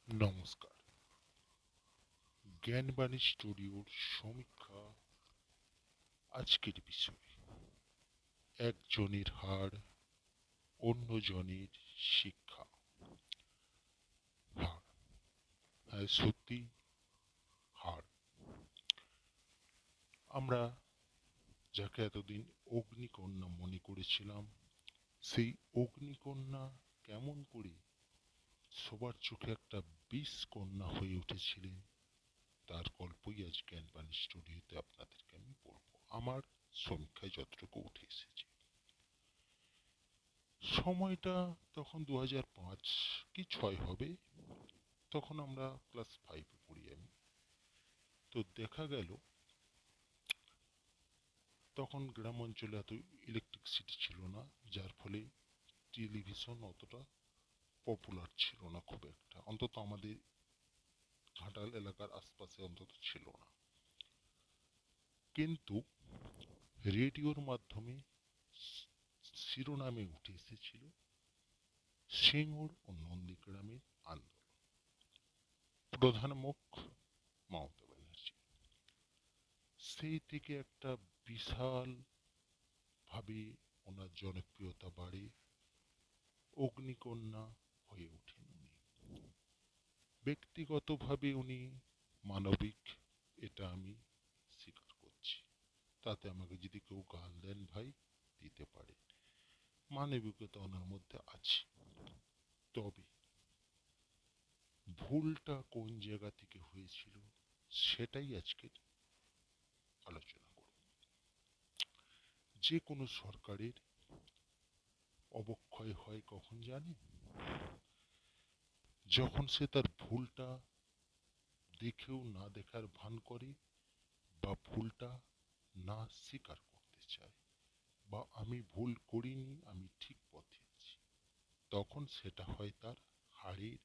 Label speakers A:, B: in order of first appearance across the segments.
A: নমস্কার। জ্ঞানবাণী স্টুডিওর সমীক্ষা। আজকের বিষয় একজনের হার, অন্যজনের শিক্ষা। হার, হ্যাঁ সত্যি হার। আমরা যাকে এতদিন অগ্নিকন্যা মনে করেছিলাম, সেই অগ্নিকন্যা কেমন করে সবার চোখে একটা বিষ কন্যা হয়ে উঠেছিলেন, তার গল্পই আজ জ্ঞানবাণী স্টুডিওতে আপনাদেরকে আমি বলবো। আমার সমীক্ষায় যতটুকু উঠে এসেছে, সময়টা তখন 2005 কি 6 হবে। তখন আমরা ক্লাস 5-এ পড়ি আমি। তো দেখা গেল তখন গ্রাম অঞ্চলে এত ইলেকট্রিসিটি ছিল না, যার ফলে টেলিভিশন অতটা পপুলার ছিল না খুব একটা, অন্তত আমাদের ঘাটাল এলাকার আশপাশে অন্তত ছিল না। কিন্তু রেডিওর মাধ্যমে শিরোনামে উঠে এসেছিল সিঙ্গুর ও নন্দীগ্রামের আন্দোলন। প্রধান মুখ মমতা ব্যানার্জি। সেই থেকে একটা বিশাল ভাবে ওনার জনপ্রিয়তা বাড়ে, অগ্নিকন্যা হয়ে ওঠেন উনি। ব্যক্তিগতভাবে উনি মানবিক, এটা আমি স্বীকার করছি। তাতে আমাকে যদি কেউ গাল দেন ভাই, দিতে পারে, মানবিকতা ওনার মধ্যে আছে। তবে ভুলটা কোন জায়গা থেকে হয়েছিল সেটাই আজকের আলোচনা করব। যে কোনো সরকারের অবক্ষয় হয় কখন জানেন? যখন সে তার ভুলটা দেখেও না দেখার ভান করে, বা ভুলটা না স্বীকার করতে চায়, বা আমি ভুল করিনি, আমি ঠিক পথে আছি, তখন সেটা হয় তার হারের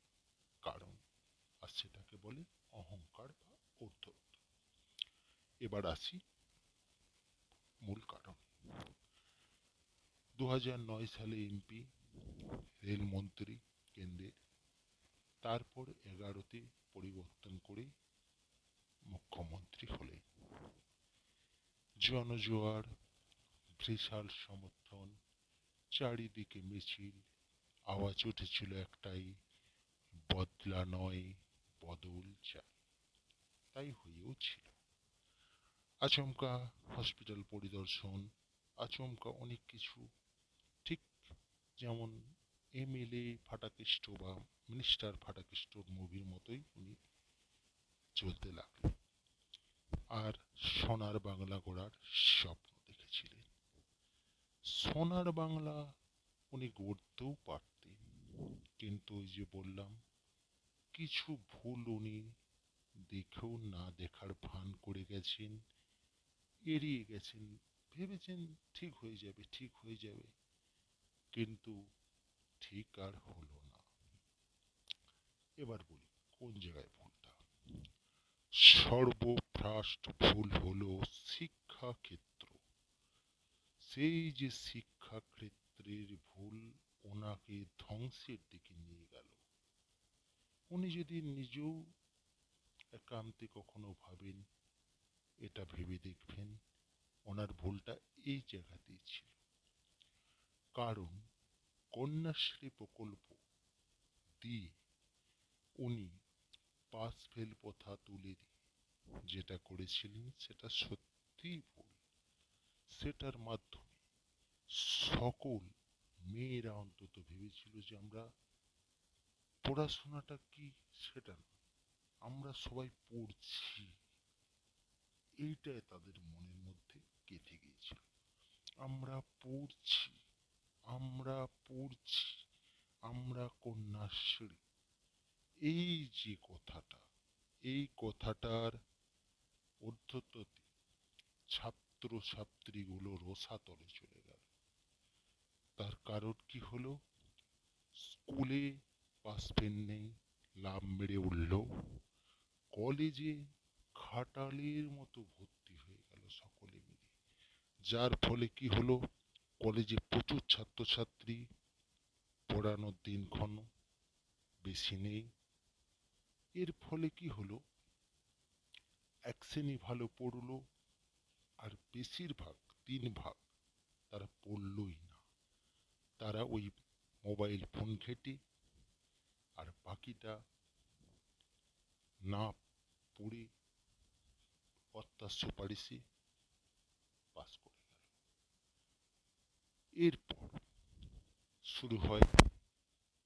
A: কারণ। আর সেটাকে বলে অহংকার বা ঔদ্ধত্য। এবার আসি মূল কারণ। 2009 সালে এমপি, রেলমন্ত্রী কেন্দ্রের, তারপর 11তে পরিবর্তন করে মুখ্যমন্ত্রী হলেন। জনজোয়ার, বিশাল সমর্থন, চারিদিকে মিছিল, আওয়াজ উঠেছিল একটাই, বদলা নয়, বদল চাই। তাই হয়েও ছিল। আচমকা হসপিটাল পরিদর্শন, আচমকা অনেক কিছু, ঠিক যেমন এমএলএ ফাটাকেষ্ট বা মিনিস্টার ফাটাকেষ্টর মুভির মতোই উনি চলতে লাগলেন। আর সোনার বাংলা গড়ার স্বপ্ন দেখেছিলেন। সোনার বাংলা উনি গড়তেও পারতেন, কিন্তু ওই যে বললাম, কিছু ভুল উনি দেখেও না দেখার ভান করে গেছেন, এড়িয়ে গেছেন, ভেবেছেন ঠিক হয়ে যাবে, ঠিক হয়ে যাবে, কিন্তু ঠিক আর হলো না। এবার বলি কোন জায়গায় ভুলটা। সর্বফার্স্ট ভুল হলো শিক্ষাক্ষেত্র। সেই যে শিক্ষাক্ষেত্রের ভুল ওনাকে ধ্বংসের দিকে নিয়ে গেল। উনি যদি নিজেও একান্তে কখনো ভাবেন, এটা ভেবে দেখবেন ওনার ভুলটা এই জায়গাতেই ছিল। কারণ কন্যাশ্রী প্রকল্প দিয়ে উনি পাস ফেল প্রথা তুলে দিয়ে যেটা করেছিলেন সেটা সত্যিই ভুল। সেটার মাধ্যমে সকল মেয়েরা অন্তত ভেবেছিল যে আমরা পড়াশোনাটা কি সেটা না, আমরা সবাই পড়ছি, এইটাই তাদের মনের মধ্যে গেঁথে গিয়েছিল। আমরা পড়ছি, আমরা পড়ছি, আমরা কন্যাশ্রী, এই যে কথাটা, এই কথাটার ঊর্ধ্বততে ছাত্র ছাত্রীগুলো রসাতলে চলে গেল। তার কারণ কি হলো? স্কুলে পাস ফেল নেই, লাভ মেরে উঠল, কলেজে খাটালের মতো ভর্তি হয়ে গেল সকলে মিলে। যার ফলে কি হলো? কলেজে প্রচুর ছাত্রছাত্রী, পড়ানোর দিনক্ষণ বেশি নেই, এর ফলে কি হলো, এক শ্রেণী ভালো পড়লো, আর বেশিরভাগ 3 ভাগ তারা পড়লই না। তারা ওই মোবাইল ফোন ঘেঁটে, আর বাকিটা না পড়ে কর্তার সুপারিশে পাস করে গেল। এরপর শুরু হয়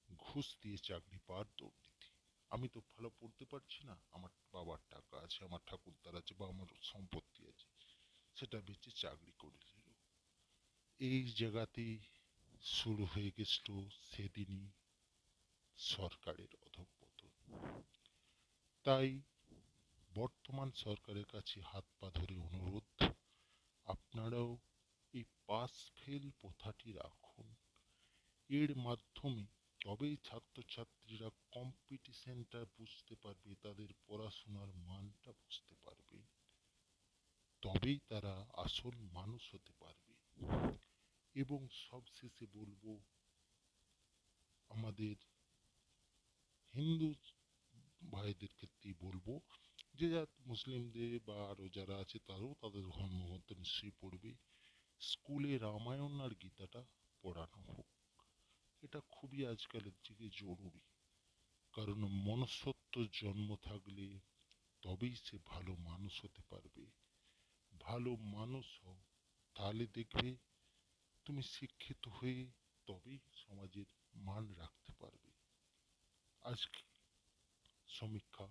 A: ঘুষ দিয়ে চাকরি পাওয়ার দুর্নীতি। আমি তো ভালো পড়তে পারছি না, আমার বাবার টাকা আছে, আমার ঠাকুরদার আছে, বা আমার সম্পত্তি আছে, সেটা বেচে চাকরি করে দিল। এই জায়গাতেই শুরু হয়ে গেছিল সেদিনই সরকারের অধঃপতন। তাই বর্তমান সরকারের কাছে হাত পা ধরে অনুরোধ, আপনারাও এই পাস ফেল প্রথাটি রাখুন। এর মাধ্যমে তবেই ছাত্রছাত্রীরা কম্পিটিশনটা বুঝতে পারবে, তাদের পড়াশোনার মানটা বুঝতে পারবে, তবেই তারা আসল মানুষ হতে পারবে। এবং সবশেষে বলবো, আমাদের হিন্দু ভাইদের ক্ষেত্রেই বলবো, যে যা মুসলিমদের বা আরো যারা আছে তারাও তাদের ধর্মগ্রন্থ নিশ্চয়ই পড়বে। স্কুলে রামায়ণ আর গীতাটা পড়ানো হোক, এটা খুবই আজকালের যুগে জরুরি। কারণ মনুষ্যত্ব জন্ম থাকলে তবেই সে ভালো মানুষ হতে পারবে। ভালো মানুষ হও, তাহলে দেখবে তুমি শিক্ষিত হয়ে তবেই সমাজের মান রাখতে পারবে। আজকে সমীক্ষা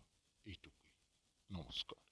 A: এইটুকুই। নমস্কার।